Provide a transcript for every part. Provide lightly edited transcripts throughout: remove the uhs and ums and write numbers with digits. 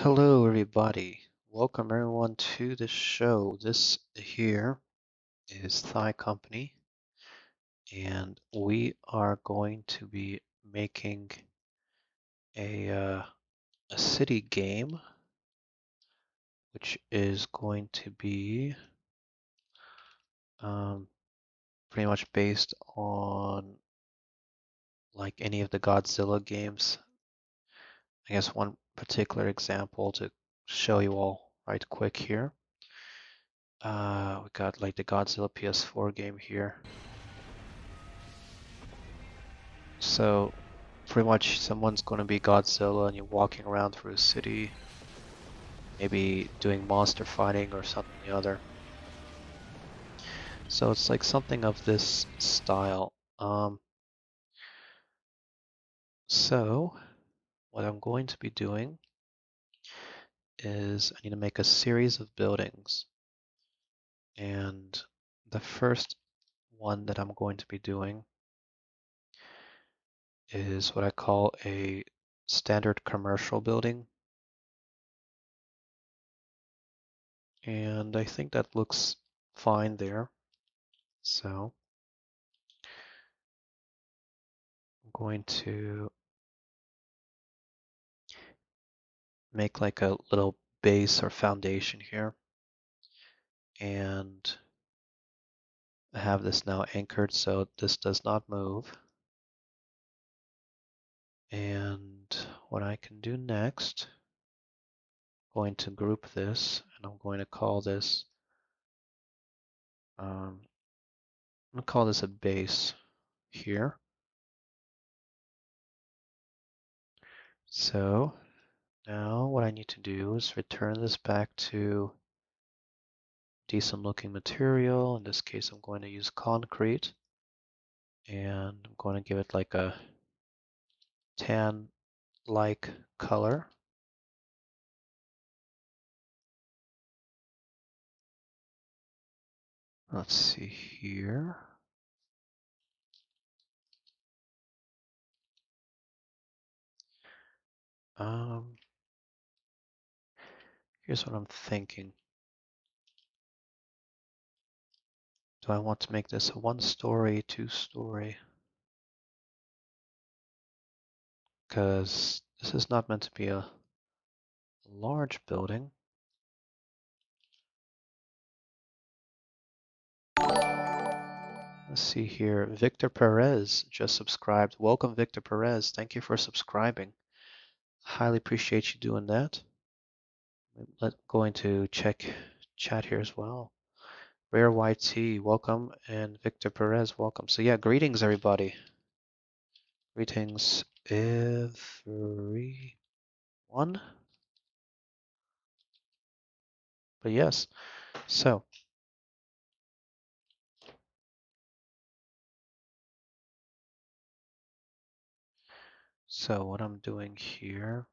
Hello, everybody. Welcome everyone to the show. This here is Thigh Company, and we are going to be making a a city game, which is going to be um, pretty much based on like any of the Godzilla games. I guess one particular example to show you all right quick here. We got like the Godzilla PS4 game here. So pretty much someone's going to be Godzilla and you're walking around through a city, maybe doing monster fighting or something or the other. So it's like something of this style. So what I'm going to be doing is I need to make a series of buildings. And the first one that I'm going to be doing is what I call a standard commercial building. And I think that looks fine there. So I'm going to make like a little base or foundation here. And I have this now anchored so this does not move. And what I can do next, I'm going to group this and I'm going to call this, I'm going to call this a base here. So now what I need to do is return this back to decent looking material. In this case, I'm going to use concrete and I'm going to give it like a tan-like color. Let's see here. Here's what I'm thinking. Do I want to make this a one-story, two-story? Because this is not meant to be a large building. Let's see here. Victor Perez just subscribed. Welcome, Victor Perez. Thank you for subscribing. Highly appreciate you doing that. Going to check chat here as well. Rare YT, welcome, and Victor Perez, welcome. So yeah, greetings everybody. Greetings everyone. But yes, so what I'm doing here.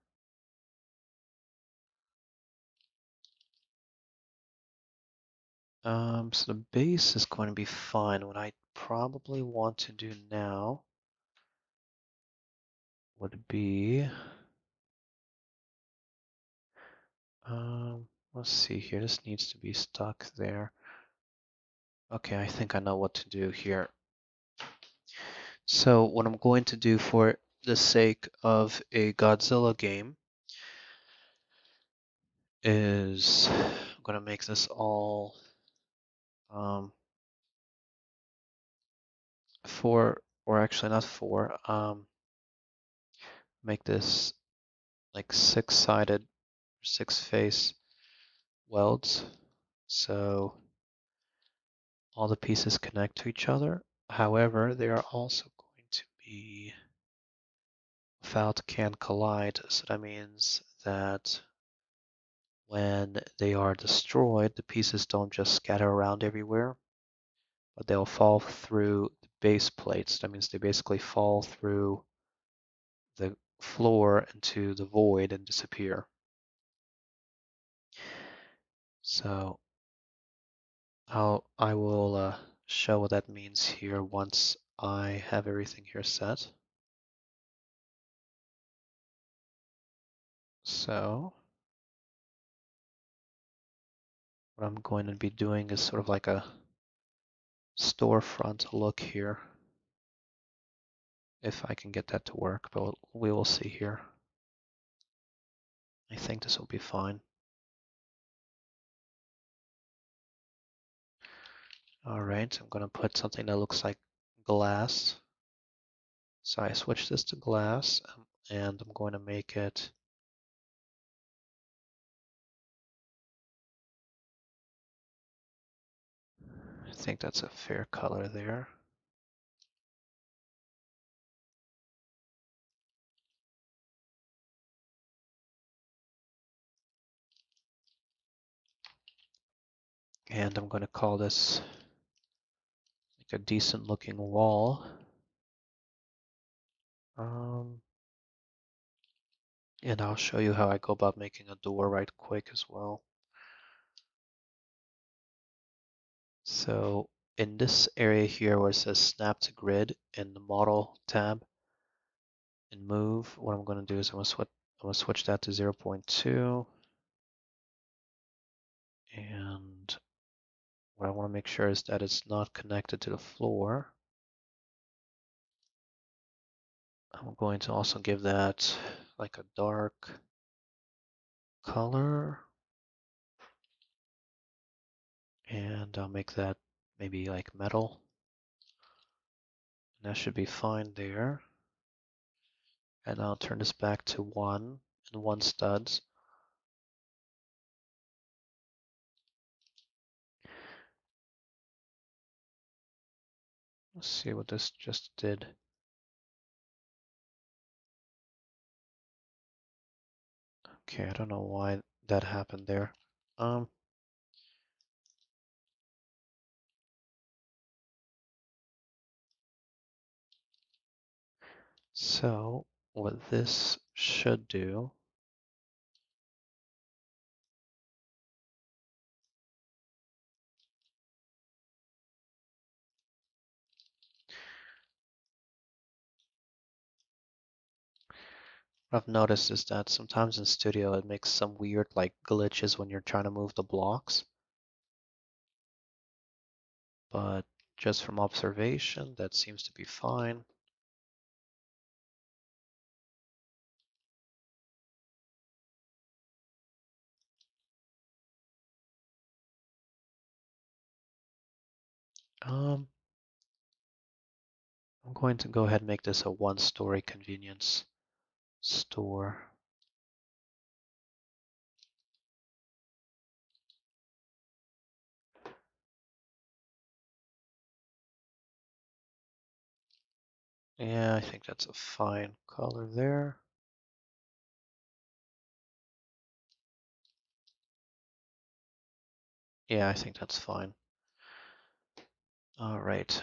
So the base is going to be fine. What I probably want to do now would be, let's see here. This needs to be stuck there. Okay, I think I know what to do here. So what I'm going to do for the sake of a Godzilla game is I'm going to make this all four, or actually not four, make this like six-sided, six-face welds. So all the pieces connect to each other. However, they are also going to be without can collide. So that means that when they are destroyed, the pieces don't just scatter around everywhere, but they'll fall through the base plates. That means they basically fall through the floor into the void and disappear. So I will show what that means here once I have everything here set. So what I'm going to be doing is sort of like a storefront look here, if I can get that to work, but we will see here. I think this will be fine. All right, I'm going to put something that looks like glass. So I switch this to glass, and I'm going to make it I think that's a fair color there. And I'm going to call this like a decent looking wall. Um, and I'll show you how I go about making a door right quick as well. So in this area here where it says snap to grid in the model tab and move, what I'm going to do is I'm going to switch that to 0.2. And what I want to make sure is that it's not connected to the floor. I'm going to also give that like a dark color. And I'll make that maybe like metal. And that should be fine there. And I'll turn this back to 1 and 1 studs. Let's see what this just did. Okay, I don't know why that happened there. So what this should do what I've noticed is that sometimes in Studio it makes some weird like glitches when you're trying to move the blocks. But just from observation, that seems to be fine. I'm going to go ahead and make this a 1-story convenience store. Yeah, I think that's a fine color there. Yeah, I think that's fine. All right,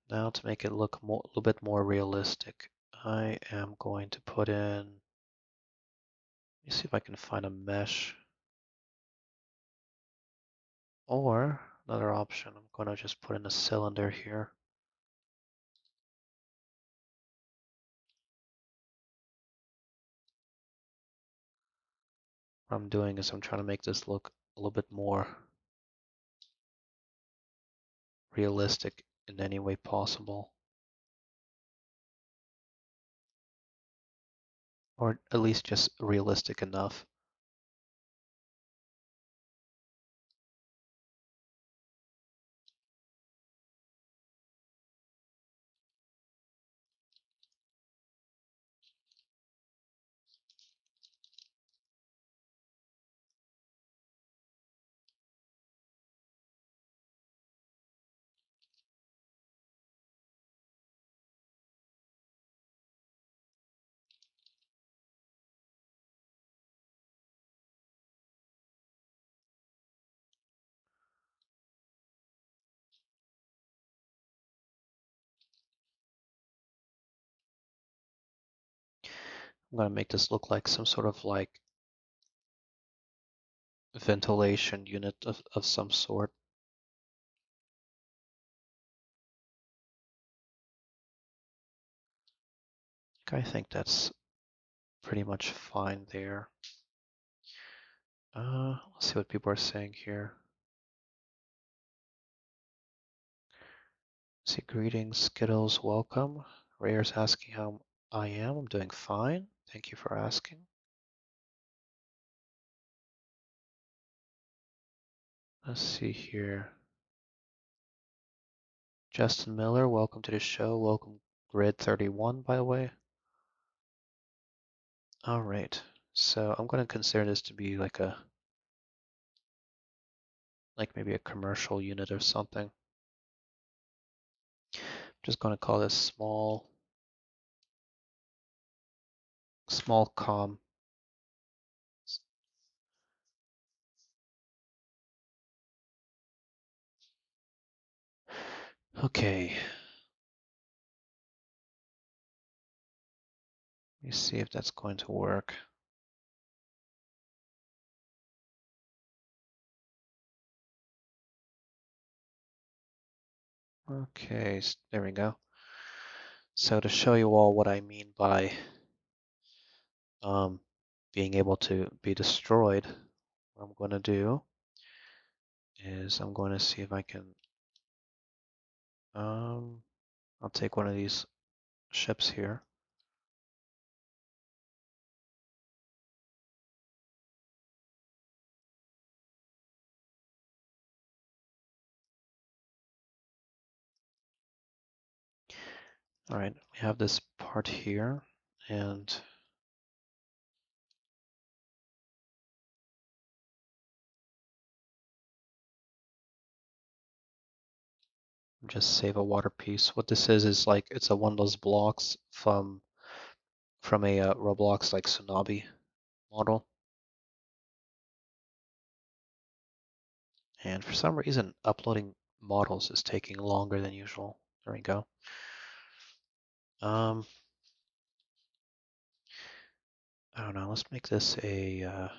now to make it look a little bit more realistic, I am going to put in, let me see if I can find a mesh. Or another option, I'm going to just put in a cylinder here. What I'm doing is I'm trying to make this look a little bit more realistic in any way possible. Or at least just realistic enough. I'm going to make this look like some sort of like ventilation unit of some sort. I think that's pretty much fine there. Let's see what people are saying here. See, greetings, Skittles, welcome. Rare's asking how I am. I'm doing fine. Thank you for asking. Let's see here. Justin Miller, welcome to the show. Welcome, Grid 31, by the way. All right. So I'm going to consider this to be like maybe a commercial unit or something. I'm just going to call this small com. Okay. Let me see if that's going to work. Okay, there we go. So to show you all what I mean by being able to be destroyed, what I'm going to do is I'm going to see if I can, I'll take one of these ships here. All right, we have this part here, and just save a water piece. What this is like it's one of those blocks from a Roblox like Tsunami model. And for some reason, uploading models is taking longer than usual. There we go. I don't know. Let's make this instead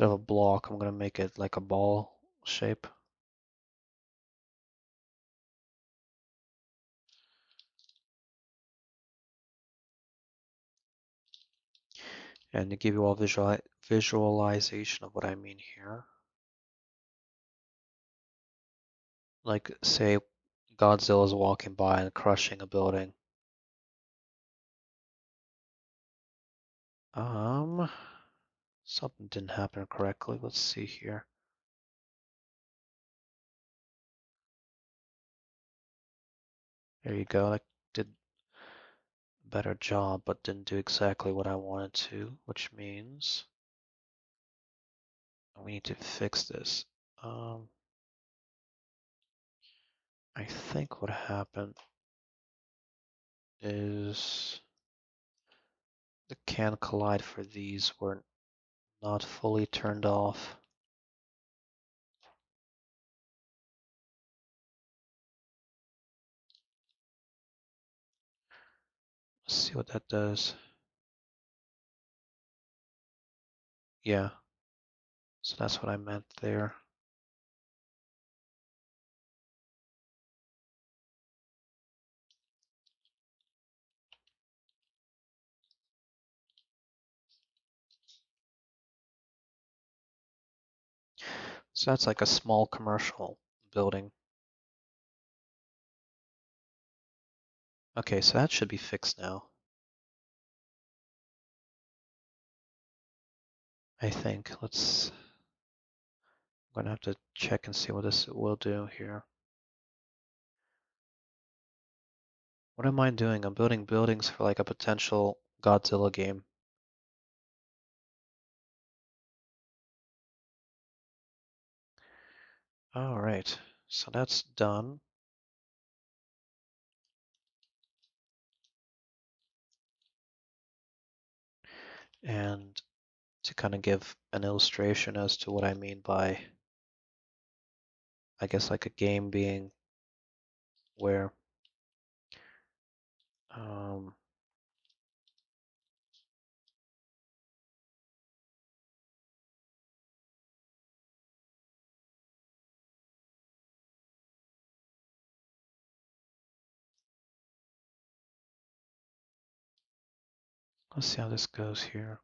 of a block, I'm gonna make it like a ball shape. And to give you all visualization of what I mean here, like say Godzilla's walking by and crushing a building. Something didn't happen correctly. Let's see here. There you go. I did a better job, but didn't do exactly what I wanted to, which means we need to fix this. I think what happened is the can collide for these were not fully turned off. Let's see what that does. Yeah, so that's what I meant there. So that's like a small commercial building. Okay, so that should be fixed now. I think. I'm gonna have to check and see what this will do here. What am I doing? I'm building buildings for like a potential Godzilla game. All right, so that's done. And to kind of give an illustration as to what I mean by, I guess, like a game being where um, let's see how this goes here.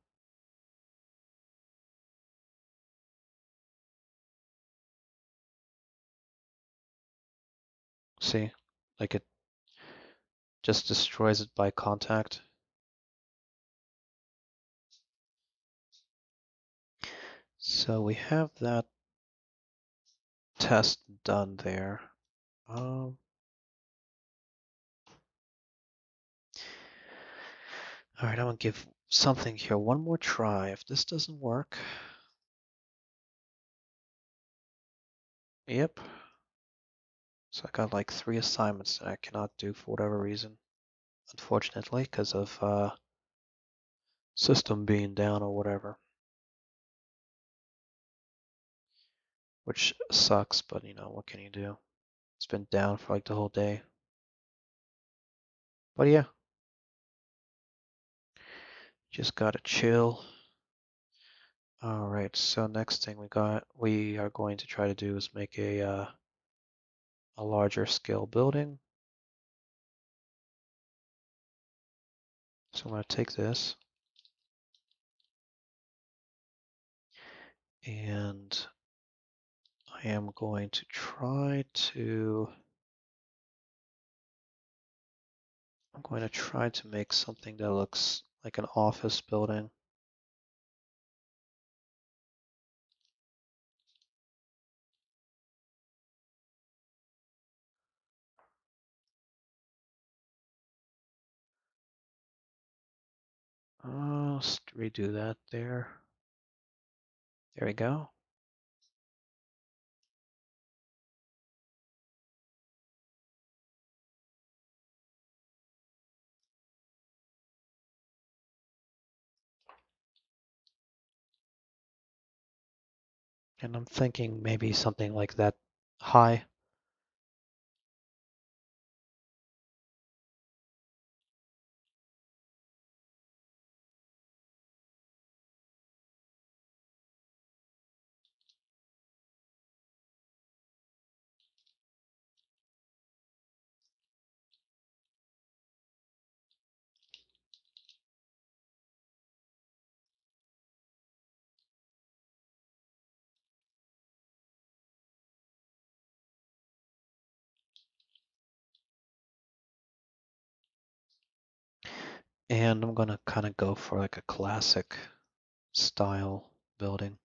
See, like it just destroys it by contact. So we have that test done there. All right, I'm gonna give something here one more try. If this doesn't work, yep. So I got like 3 assignments that I cannot do for whatever reason, unfortunately, because of system being down or whatever, which sucks, but what can you do? It's been down for like the whole day. But yeah, just gotta chill. All right, so next thing we are going to try to do is make a larger scale building. So I'm gonna take this and I am going to try to I'm going to try to make something that looks like an office building. Let's redo that there. There we go. And I'm thinking maybe something like that high. And I'm gonna kind of go for like a classic style building.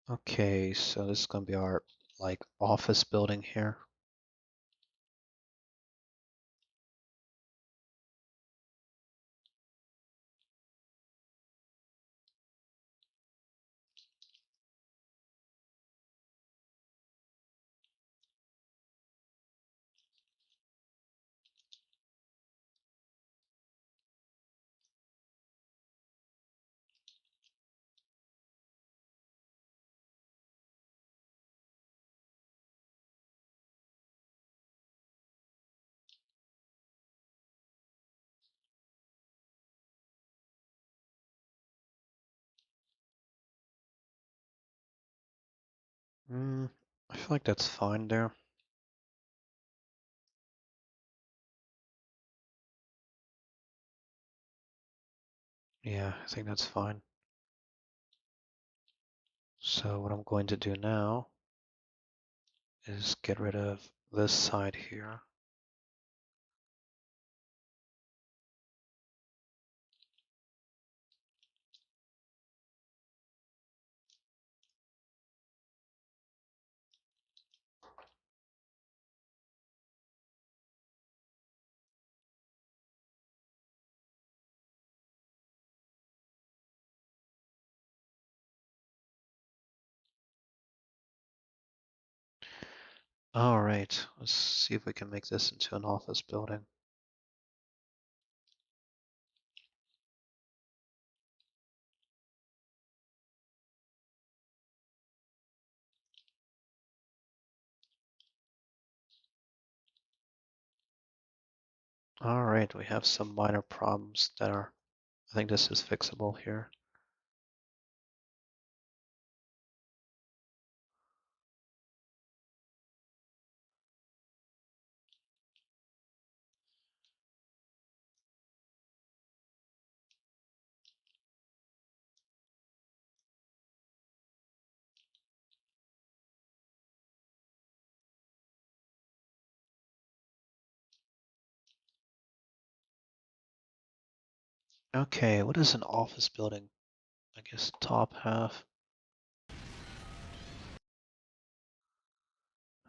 Okay, so this is gonna be our like office building here. I feel like that's fine there. Yeah, I think that's fine. So what I'm going to do now is get rid of this side here. All right, let's see if we can make this into an office building. All right, we have some minor problems that are, I think this is fixable here. Okay, what is an office building? I guess top half.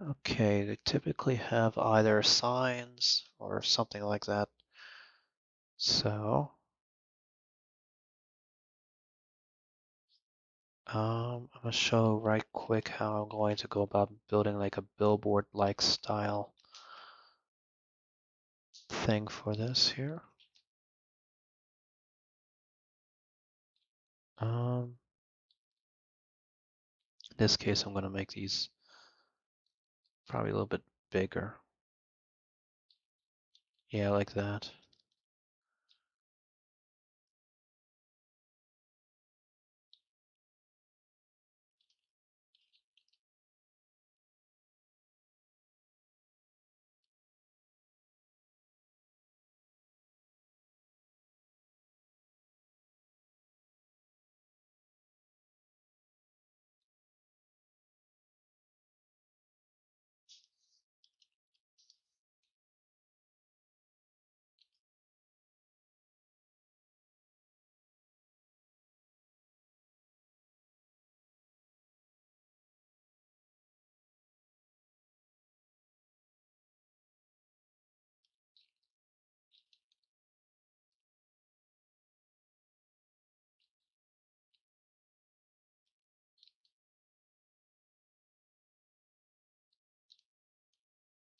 Okay, they typically have either signs or something like that. So, I'm gonna show right quick how I'm going to go about building like a billboard-like style thing for this here. In this case, I'm gonna make these probably a little bit bigger. Yeah, like that.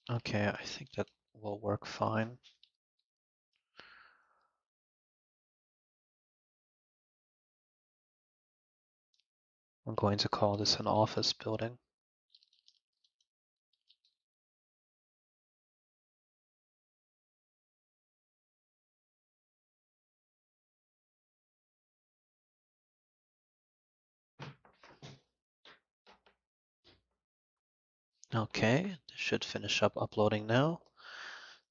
Okay, I think that will work fine. I'm going to call this an office building. Okay, this should finish up uploading now.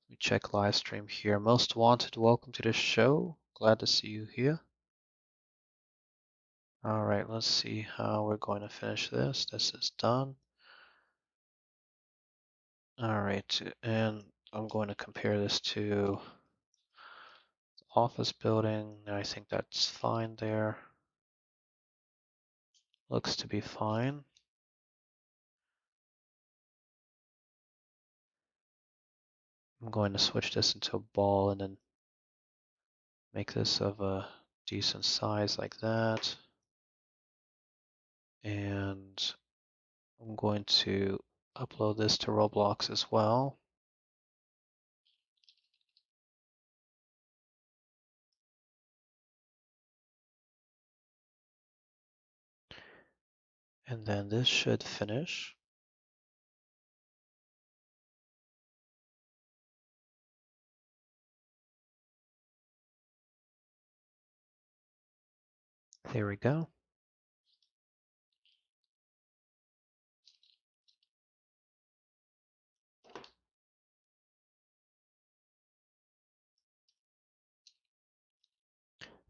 We check live stream here. Most wanted, welcome to the show. Glad to see you here. All right, let's see how we're going to finish this. This is done. All right, and I'm going to compare this to office building. I think that's fine there. Looks to be fine. I'm going to switch this into a ball and then make this of a decent size like that. And I'm going to upload this to Roblox as well. And then this should finish. There we go.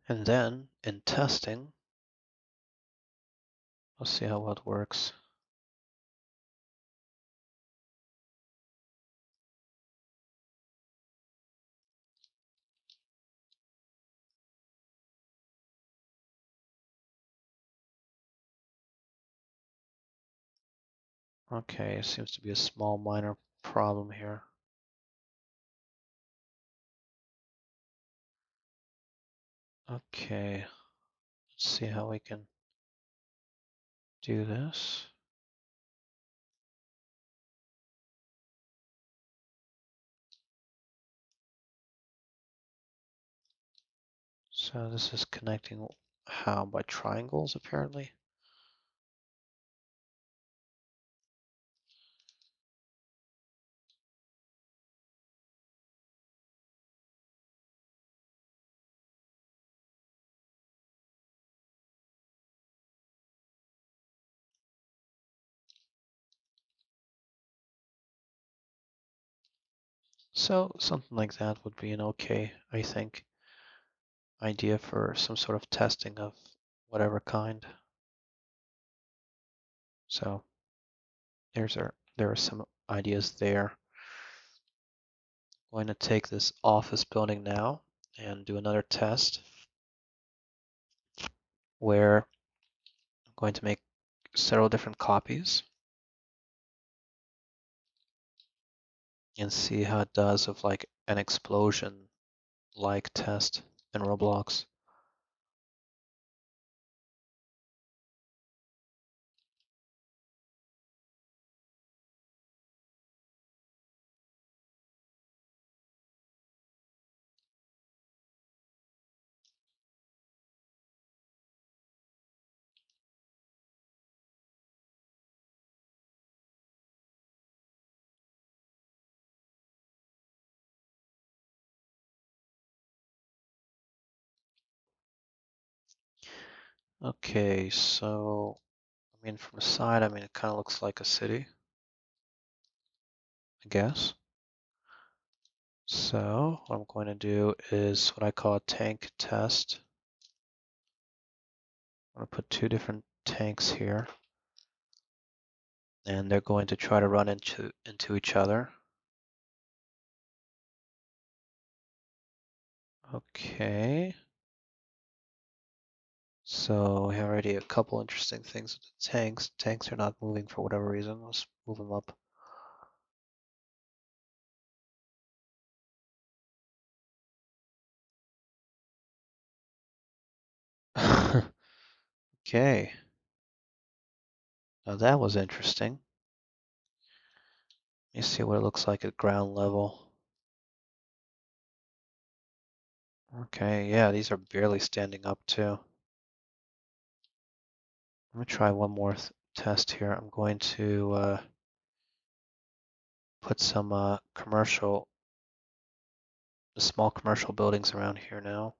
And then in testing, we'll see how it works. Okay, seems to be a small minor problem here. Okay, let's see how we can do this. So this is connecting how? By triangles, apparently. So something like that would be an okay, I think, idea for some sort of testing of whatever kind. So there are some ideas there. Going to take this office building now and do another test where I'm going to make several different copies and see how it does of like an explosion like test in Roblox. Okay, so I mean from the side, I mean it kind of looks like a city, I guess. So what I'm going to do is what I call a tank test. I'm going to put two different tanks here, and they're going to try to run into each other. Okay. So we have already a couple interesting things with the tanks. Tanks are not moving for whatever reason. Let's move them up. Okay. Now that was interesting. Let me see what it looks like at ground level. Okay, yeah, these are barely standing up too. Let me try one more test here. I'm going to put some small commercial buildings around here now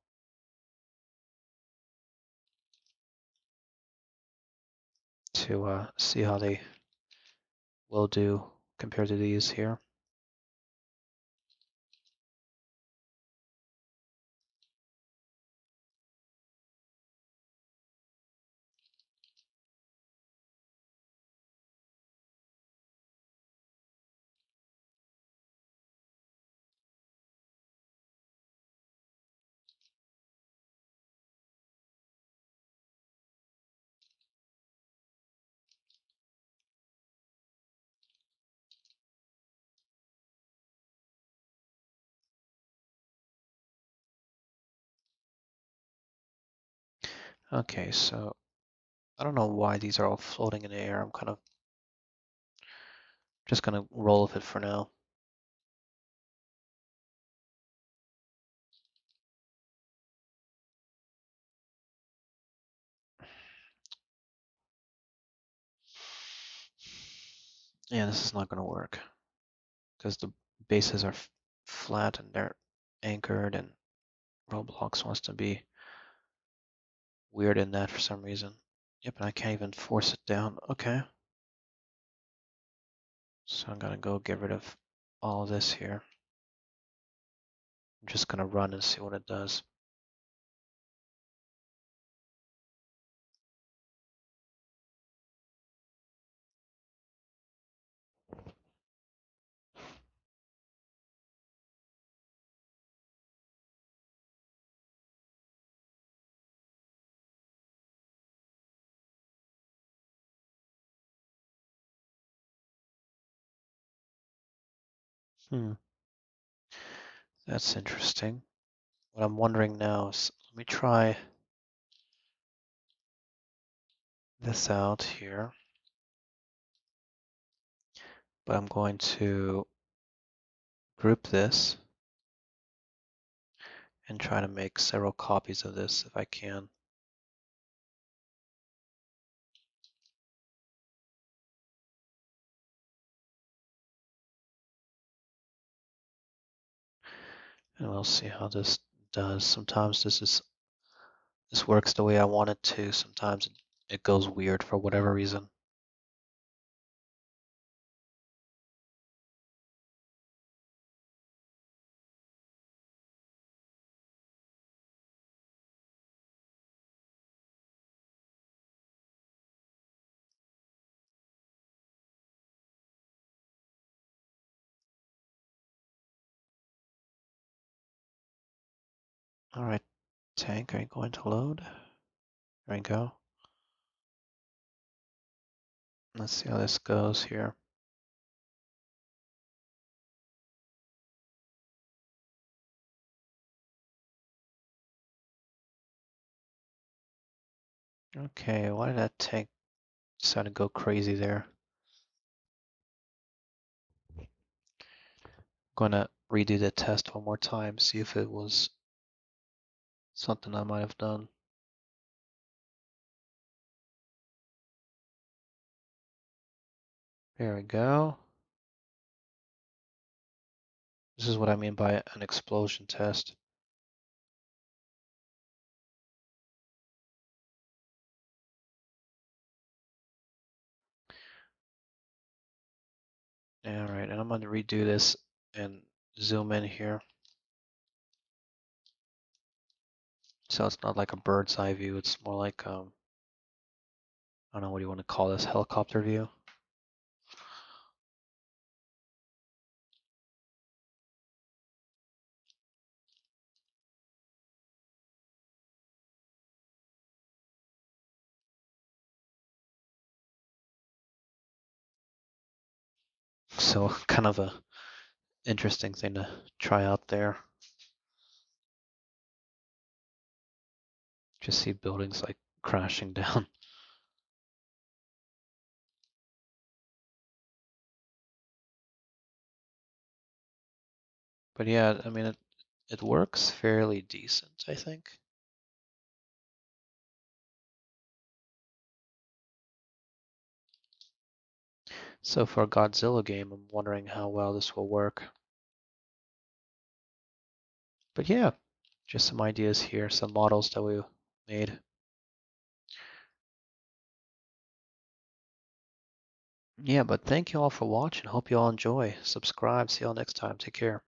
to see how they will do compared to these here. Okay, so I don't know why these are all floating in the air. I'm kind of just gonna roll with it for now. Yeah, this is not gonna work because the bases are flat and they're anchored, and Roblox wants to be weird in that for some reason. Yep, and I can't even force it down. Okay. So I'm gonna go get rid of all of this here. I'm just gonna run and see what it does. Hmm, that's interesting. What I'm wondering now is, let me try this out here, but I'm going to group this and try to make several copies of this if I can. And we'll see how this does. Sometimes this works the way I want it to. Sometimes it goes weird for whatever reason. All right, tank, are you going to load? There we go. Let's see how this goes here. Okay, why did that tank decide to go crazy there? Gonna redo the test one more time, see if it was something I might have done. There we go. This is what I mean by an explosion test. All right, and I'm gonna redo this and zoom in here. So it's not like a bird's eye view, it's more like, I don't know what you want to call this, helicopter view. So kind of a interesting thing to try out there. Just see buildings like crashing down. But yeah, I mean, it works fairly decent, I think. So for a Godzilla game, I'm wondering how well this will work. But yeah, just some ideas here, some models that we made. Yeah, but thank you all for watching. Hope you all enjoy. Subscribe. See you all next time. Take care.